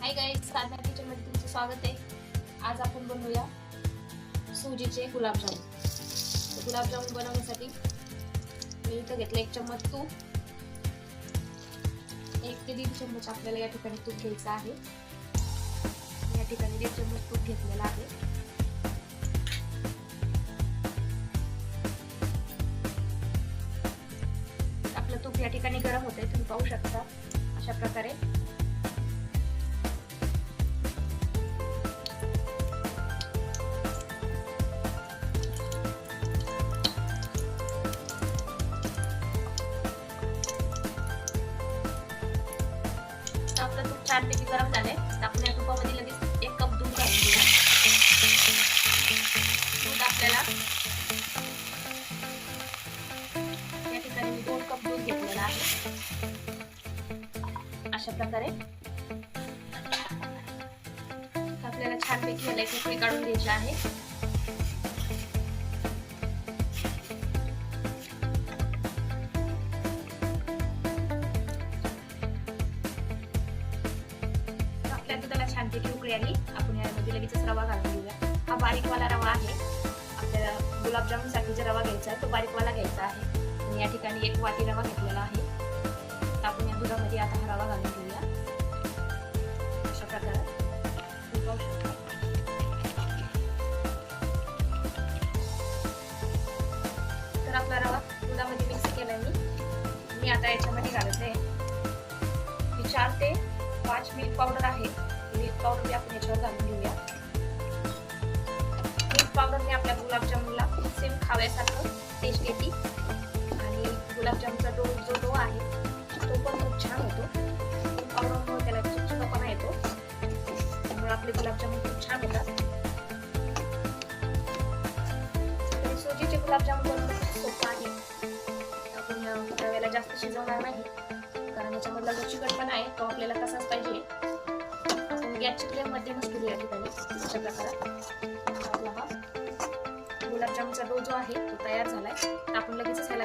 Hi guys, साधना kitchen मध्ये तुमचं स्वागत आहे. आज आपण बनवूया सुजीचे गुलाबजामुन. गुलाबजामुन बनवण्यासाठी मी इथं घेतलं 1 चम्मच तूप. 1 ते 1.5 चम्मच आपल्याला या ठिकाणी तूप घ्यायचं आहे. या ठिकाणी 1.5 चम्मच तूप घेतलेला आहे. आपलं तूप या ठिकाणी गरम होतंय, तुम्ही पाहू शकता. अशा प्रकारे आपलं तूप छानपैकी गरम झालंय. आपण या तुपामध्ये लगेच 1 कप दूध घालून घेऊया. दूध आपल्याला या ठिकाणी मी 2 कप दूध घेतलेलं आहे. अशा प्रकारे आपल्याला छानपैकी याला एक उकळी काढून घ्यायची आहे. छानपैकी उकळी आली. आपण यामध्ये लगेच रवा घालून घेऊया. हा बारीकवाला रवा आहे. आपल्याला गुलाबजामुन साठी जो रवा घ्यायचा आहे तो बारीकवाला घ्यायचा आहे. आणि या ठिकाणी 1 वाटी रवा घेतलेला आहे. आपण या दुधामध्ये आता हा रवा घालून घेऊया. अशा प्रकारे तर आपला रवा दुधामध्ये मिक्स केला मी आता याच्यामध्ये घालते 4 ते 5 मिल्क पावडर आहे. मिल्क पावडर भी आपण याच्यावर घालून घेऊया. मिल्क पावडरने आपल्या गुलाबजामुनला सेम खाव्यासारखं टेस्ट येते आणि गुलाबजामुनचा जो आहे तो पण खूप छान होतो. मिल्क पावडरमुळे त्याला चिकटपणा येतो, त्यामुळे आपले गुलाबजामुन खूप छान होतात. तर सुजीचे गुलाबजामुन बनवणं खूप सोपं आहे. आपण रव्याला जास्त शिजवणार नाही, कारण याच्यामधला जो चिकटपणा आहे तो आपल्याला तसाच पाहिजे. गॅसची फ्लेम मध्यमच ठेवू या ठिकाणी. अशा प्रकारे आपला हा गुलाबजामुनचा डो जो आहे तो तयार झालाय. तर आपण लगेच याला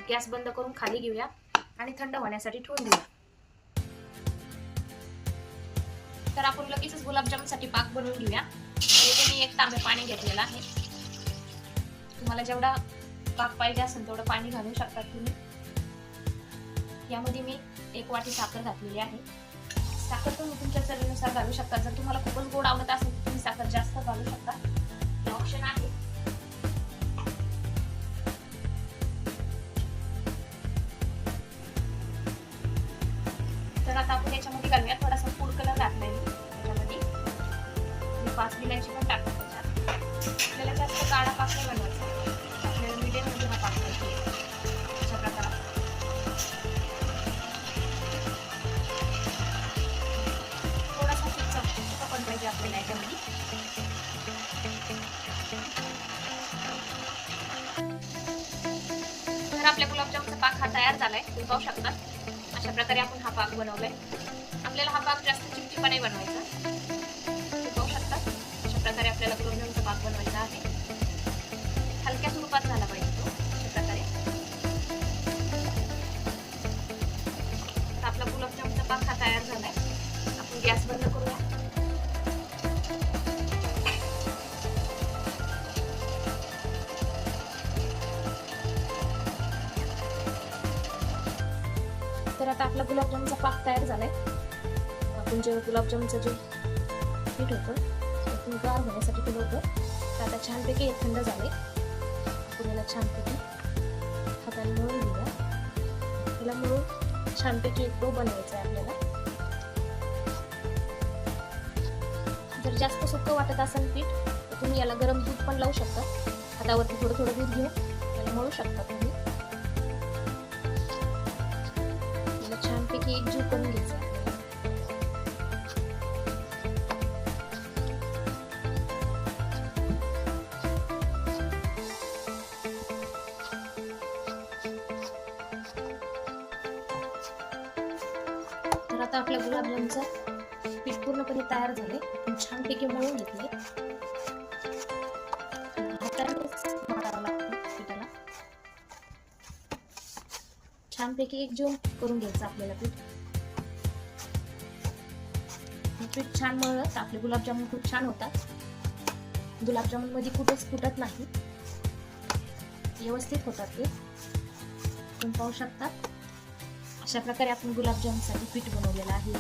गॅस बंद करून खाली घेऊया आणि थंड होण्यासाठी ठेवून देऊया. तर आपण लगेचच गुलाबजामुनसाठी पाक बनवून घेऊया. इथे मी 1 तांबे पाणी घेतलेलं आहे. तुम्हाला जेवढा पाक पाहिजे असेल तेवढं पाणी घालू शकता तुम्ही. यामध्ये मी 1 वाटी साखर घातलेली आहे. साखर तुम्ही तुमच्या चवीनुसार घालू शकता. जर तुम्हाला खूपच गोड आवडत असेल तर तुम्ही साखर जास्त घालू शकता, हे ऑप्शन आहे. तर आता आपण याच्यामध्ये घालूया थोडासा फूड कलर घातलाय याच्यामध्ये. मी 5 विलायची पण टाकते त्याच्यात. आपल्याला जास्त काळा पाक नाही बनवायचा, आपल्याला मीडियम मध्ये हा पाक पाहिजे. अशा प्रकारे आपल्याला याच्यामध्ये तर आपल्या गुलाबजामुनचा पाक हा तयार झालाय, तुम्ही पाहू शकता. अशा प्रकारे आपण हा पाक बनवलाय. आपल्याला हा पाक जास्त चिपचिपा नाही बनवायचा, तुम्ही पाहू शकता. अशा प्रकारे आपल्याला गुलाबजामुनचा पाक बनवायचा आहे. हलक्या स्वरूपात झाला पाहिजे तो. अशा प्रकारे आपला गुलाबजामुनचा पाक हा तयार झालाय. आपण गॅस बंद करूया. तर आता आपला गुलाबजामुनचा पाक तयार झालाय. आपण जे गुलाबजामुनचं जे पीठ होतं ते गार होण्यासाठी केलं होतं, तर आता छानपैकी हे थंड झाले. आपण याला छानपैकी हाताने मळून घेऊया. याला मळून छानपैकी एक डो बनवायचा आहे आपल्याला. जर जास्त सुकं वाटत असेल पीठ तर तुम्ही याला गरम दूध पण लावू शकता. हातावरती थोडं थोडं दूध घेऊन याला मळू शकता तुम्ही. छानपैकी एकजीव करून घ्यायचा आहे. तर आता आपल्या गुलाबजामुनचं पीठ पूर्णपणे तयार झाले. आपण छानपैकी मळून घेतले. हातानेच मळावं लागतं पिठाला. छानपैकी एकजीव करून घ्यायचं आपल्याला पीठ. पीठ छान मळलं तर आपले गुलाबजामुन खूप छान होतात. गुलाबजामुन मध्ये कुठेच फुटत नाही, व्यवस्थित होतात ते. तुम्ही पाहू शकता अशा प्रकारे आपण गुलाबजामुनसाठी पीठ बनवलेलं आहे.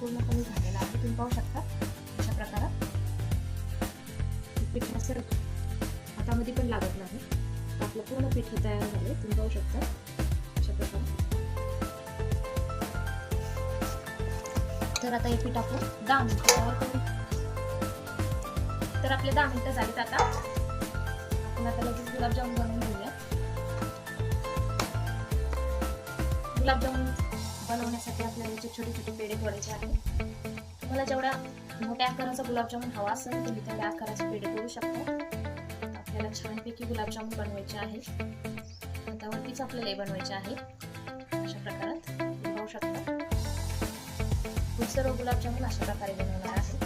पूर्णपणे झालेलं आहे. तुम्ही पाहू शकता अशा प्रकारे पीठ नसेल हातामध्ये पण लागत नाही. आपलं पूर्ण पीठ हे तयार झाले. तुम्ही पाहू शकता अशा प्रकारे. तर आता हे पीठ आपण 10 मिनिटं तयार करू. तर आपले 10 मिनिटं झालीत. आता आपण आता लगेच गुलाबजामुन बनवून घेऊया. गुलाबजामुन बनवण्यासाठी आपल्याला याचे छोटे छोटे पेढे तोडायचे आहेत. तुम्हाला जेवढा मोठ्या आकाराचा गुलाबजामुन हवा असेल तुम्ही तेवढ्या आकाराचे पेढे करू शकता. आपल्याला छानपैकी गुलाबजामुन बनवायचे आहे. आता वरतीच आपल्याला हे बनवायचे आहे अशा प्रकारात. तुम्ही पाहू शकता सर्व गुलाबजामुन अशा प्रकारे बनवणार आहे.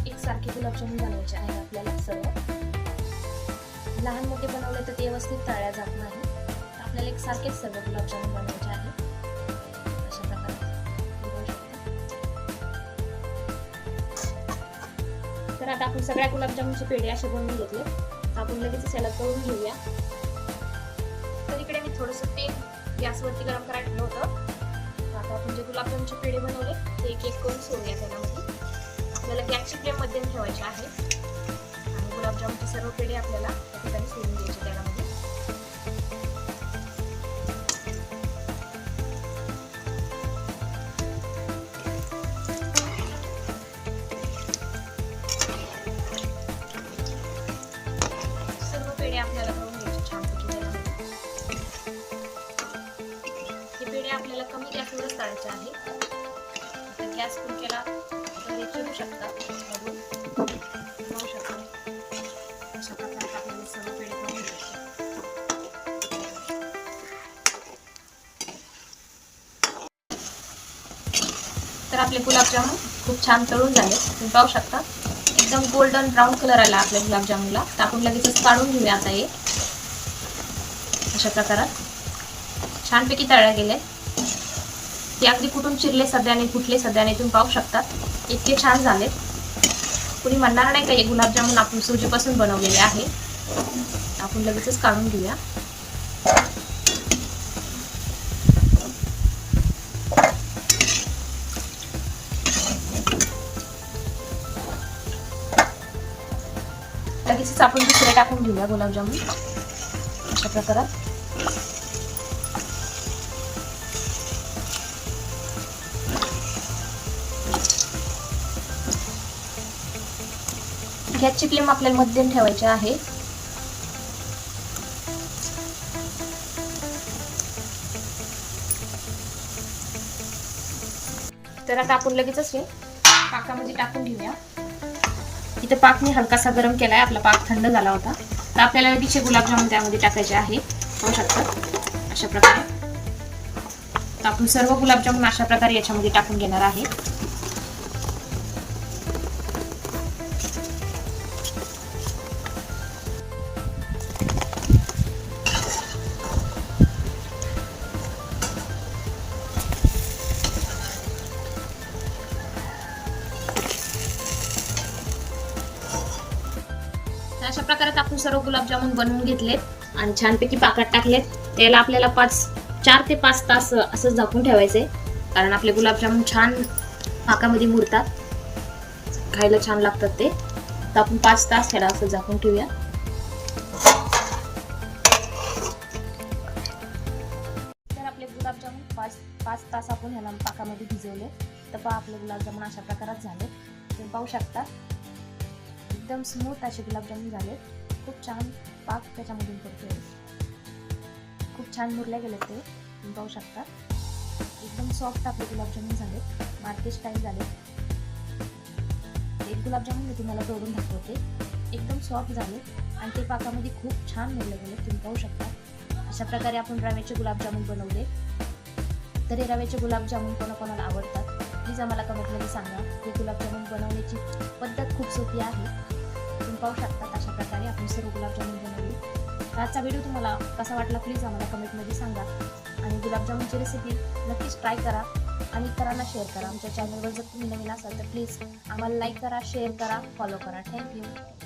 एकसारखे गुलाबजामुन बनवायचे आहे आपल्याला सर्व. लहान मोठे बनवले तर ते व्यवस्थित तळल्या जात नाही. आपल्याला एकसारखेच सर्व गुलाबजामुन बनवायचे आहे अशा प्रकारे. तर आता आपण सगळ्या गुलाबजामुनचे पेढे असे बनवून घेतले. आपण लगेच याला तळून घेऊया. तर इकडे मी थोडंसं तेल गॅसवरती गरम करायला ठेवलं होतं. आता आपण जे गुलाबजामुनचे पेढे बनवले ते एक एक करून सोडूया त्यामध्ये. आपल्याला गॅसची फ्लेम मध्यम ठेवायची आहे आणि गुलाबजामुनचे सर्व पेढे आपल्याला त्या ठिकाणी सोडून द्यायचे त्यामध्ये. आपल्याला करून घ्यायचे छानपैकी त्यामध्ये. हे पेढे आपल्याला कमी गॅसवरच तळायचे आहे. गॅस फुल केला तर हे चिरू शकतात. पाहू शकता अशा प्रकारे आपल्याला सर्व पेढे करून घ्यायचे. तर आपले गुलाबजामुन खूप छान तळून झाले. तुम्ही पाहू शकता एकदम गोल्डन ब्राऊन कलर आला आपल्या गुलाबजामुनला. तर आपण लगेचच काढून घेऊया. आता हे अशा प्रकारात छानपैकी तळले गेले. ते अगदी कुठून चिरले सध्याने फुटले सध्याने. तुम्ही पाहू शकता इतके छान झाले. कुणी म्हणणार नाही का हे गुलाबजामुन आपण सुजीपासून बनवलेले आहे. आपण लगेचच काढून घेऊया. लगेचच आपण दुसरे टाकून घेऊया गुलाबजामुन अशा प्रकारात. गॅसची फ्लेम आपल्याला मध्यम ठेवायची आहे. तर आता आपण लगेचच हे पाकामध्ये टाकून घेऊया. इथे पाक मी हलकासा गरम केलाय. आपला पाक थंड झाला होता. तर आपल्याला लगेच गुलाबजामुन त्यामध्ये टाकायचे आहे. पाहू शकता अशा प्रकारे. तर आपण सर्व गुलाबजामुन अशा प्रकारे याच्यामध्ये टाकून घेणार आहे. अशा प्रकारे आपण सर्व गुलाबजामुन बनवून घेतलेत आणि छानपैकी पाकात टाकलेत. त्याला आपल्याला 4 ते 5 तास असं झाकून ठेवायचे. कारण आपले गुलाबजामुन छान पाकामध्ये मुरतात, खायला छान लागतात ते. तर आपण 5 तास त्याला असं झाकून ठेवूया. तर आपले गुलाबजामुन 5 तास आपण ह्याला पाकामध्ये भिजवले. तर पहा आपले गुलाबजामुन अशा प्रकारात झाले. तुम्ही पाहू शकता एकदम स्मूथ असे गुलाबजामुन झाले. खूप छान पाक त्याच्यामधून पडतोय. खूप छान मुरले गेले ते. तुम्ही पाहू शकता एकदम सॉफ्ट आपले गुलाबजामुन झाले. मार्केट स्टाईल झाले. एक गुलाबजामुन मी तुम्हाला तोडून दाखवते. एकदम सॉफ्ट झाले आणि ते पाकामध्ये खूप छान मुरले गेले. तुम्ही पाहू शकता अशा प्रकारे आपण रव्याचे गुलाबजामुन बनवले. तर हे रव्याचे गुलाबजामुन कोणाकोणाला आवडतात प्लीज आम्हाला कमेंटमध्ये सांगा. हे गुलाबजामुन बनवण्याची पद्धत खूप सोपी आहे. तुम्ही पाहू शकतात अशा प्रकारे आपण सर्व गुलाबजामुन बनवली. आजचा व्हिडिओ तुम्हाला कसा वाटला प्लीज आम्हाला कमेंटमध्ये सांगा. आणि गुलाबजामुनची रेसिपी नक्कीच ट्राय करा आणि इतरांना शेअर करा. आमच्या चॅनलवर जर तुम्ही नवीन असाल तर प्लीज आम्हाला लाईक करा, शेअर करा, फॉलो करा. थँक्यू.